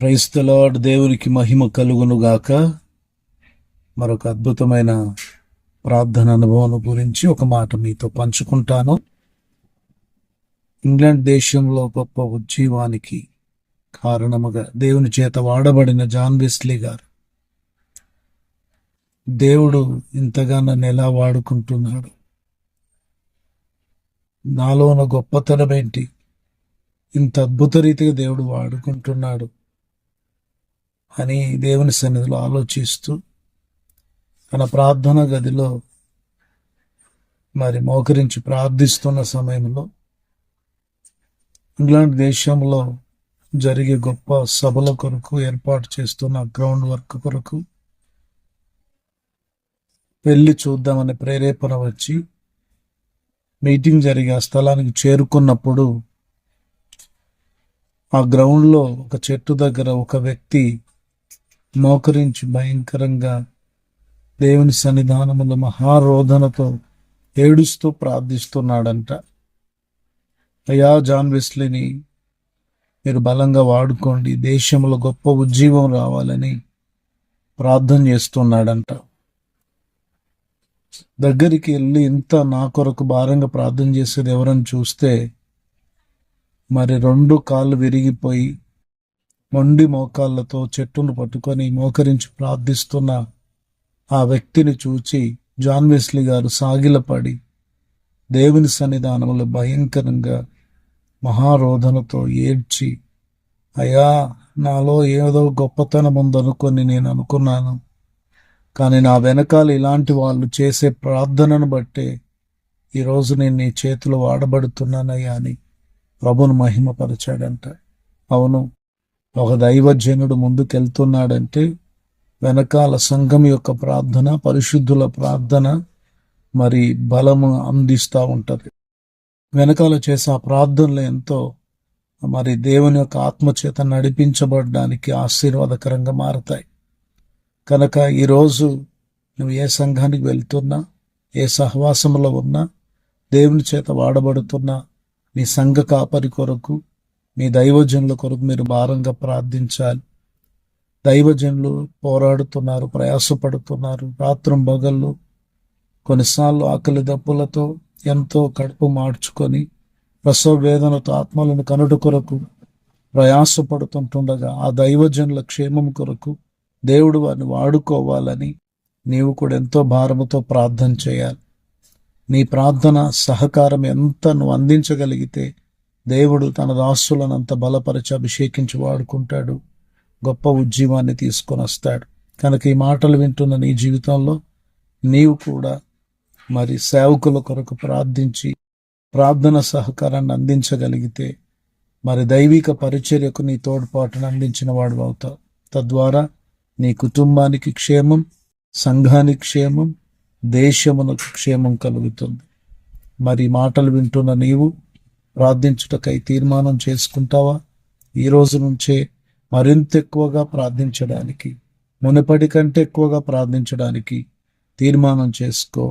Praise the lord. దేవునికి మహిమ కలుగును గాక. మరొక అద్భుతమైన ప్రార్థన అనుభవం గురించి ఒక మాట మీతో పంచుకుంటాను. ఇంగ్లాండ్ దేశంలో గొప్ప ఉజ్జీవానికి కారణముగా దేవుని చేత వాడబడిన జాన్ వెస్లీ గారు, దేవుడు ఇంతగా నన్ను ఎలా వాడుకుంటున్నాడు, నాలో ఉన్న గొప్పతనం ఏంటి, ఇంత అద్భుత రీతిగా దేవుడు వాడుకుంటున్నాడు అని దేవుని సన్నిధిలో ఆలోచిస్తూ తన ప్రార్థన గదిలో మోకరించి ప్రార్థిస్తున్న సమయంలో ఇంగ్లాండ్ దేశంలో జరిగే గొప్ప సభల కొరకు ఏర్పాటు చేస్తున్న గ్రౌండ్ వర్క్ కొరకు వెళ్ళి చూద్దామనే ప్రేరేపణ వచ్చి మీటింగ్ జరిగే ఆ స్థలానికి చేరుకున్నప్పుడు ఆ గ్రౌండ్లో ఒక చెట్టు దగ్గర ఒక వ్యక్తి మోకరించి భయంకరంగా దేవుని సన్నిధానములో మహారోధనతో ఏడుస్తూ ప్రార్థిస్తున్నాడంట. అయ్యా, జాన్ వెస్లీని మీరు బలంగా వాడుకోండి, దేశంలో గొప్ప ఉజ్జీవం రావాలని ప్రార్థన చేస్తున్నాడంట. దగ్గరికి వెళ్ళి ఇంత నా కొరకు భారంగా ప్రార్థన చేసేది ఎవరని చూస్తే రెండు కాళ్ళు విరిగిపోయి మొండి మోకాళ్ళతో చెట్టును పట్టుకొని మోకరించి ప్రార్థిస్తున్న ఆ వ్యక్తిని చూచి జాన్ వెస్లీ గారు సాగిలపడి దేవుని సన్నిధానంలో భయంకరంగా మహారోధనతో ఏడ్చి, అయ్యా, నాలో ఏదో గొప్పతనం ఉందనుకొని నేను అనుకున్నాను, కానీ నా వెనకాల ఇలాంటి వాళ్ళు చేసే ప్రార్థనను బట్టే ఈరోజు నేను నీ చేతిలో వాడబడుతున్నానయ్యా అని ప్రభును మహిమపరిచాడంట. అవును, ఒక దైవజనుడు ముందుకెళ్తున్నాడంటే వెనకాల సంఘం యొక్క ప్రార్థన, పరిశుద్ధుల ప్రార్థన బలము అందిస్తూ ఉంటుంది. వెనకాల చేసే ఆ ప్రార్థనలు ఎంతో దేవుని యొక్క ఆత్మచేత నడిపించబడడానికి ఆశీర్వాదకరంగా మారతాయి. కనుక ఈరోజు నువ్వు ఏ సంఘానికి వెళ్తున్నా, ఏ సహవాసంలో ఉన్నా, దేవుని చేత వాడబడుతున్నా, మీ సంఘ కాపరి కొరకు, మీ దైవజనుల కొరకు మీరు భారంగా ప్రార్థించాలి. దైవజనులు పోరాడుతున్నారు, ప్రయాసపడుతున్నారు, రాత్రం పగళ్ళు, కొన్నిసార్లు ఆకలి దప్పులతో ఎంతో కడుపు మార్చుకొని ప్రసవ వేదనతో ఆత్మలను కనుట కొరకు ప్రయాసపడుతుంటుండగా ఆ దైవజనుల క్షేమం కొరకు దేవుడు వారిని వాడుకోవాలని నీవు కూడా ఎంతో భారముతో ప్రార్థన చేయాలి. నీ ప్రార్థన సహకారం ఎంత నువ్వు అందించగలిగితే దేవుడు తన దాసులను అంత బలపరిచి అభిషేకించి వాడుకుంటాడు, గొప్ప ఉజ్జీవాన్ని తీసుకొని వస్తాడు. కనుక ఈ మాటలు వింటున్న నీ జీవితంలో నీవు కూడా సేవకుల కొరకు ప్రార్థించి ప్రార్థన సహకారాన్ని అందించగలిగితే దైవిక పరిచర్యకు నీ తోడ్పాటును అందించిన వాడు అవుతావు. తద్వారా నీ కుటుంబానికి క్షేమం, సంఘానికి క్షేమం, దేశమునకు క్షేమం కలుగుతుంది. మాటలు వింటున్న నీవు ప్రార్థించుటకై తీర్మానం చేసుకుంటావా? ఈ రోజు నుంచే మరింత ఎక్కువగా ప్రార్థించడానికి, మునుపటి కంటే ఎక్కువగా ప్రార్థించడానికి తీర్మానం చేసుకో.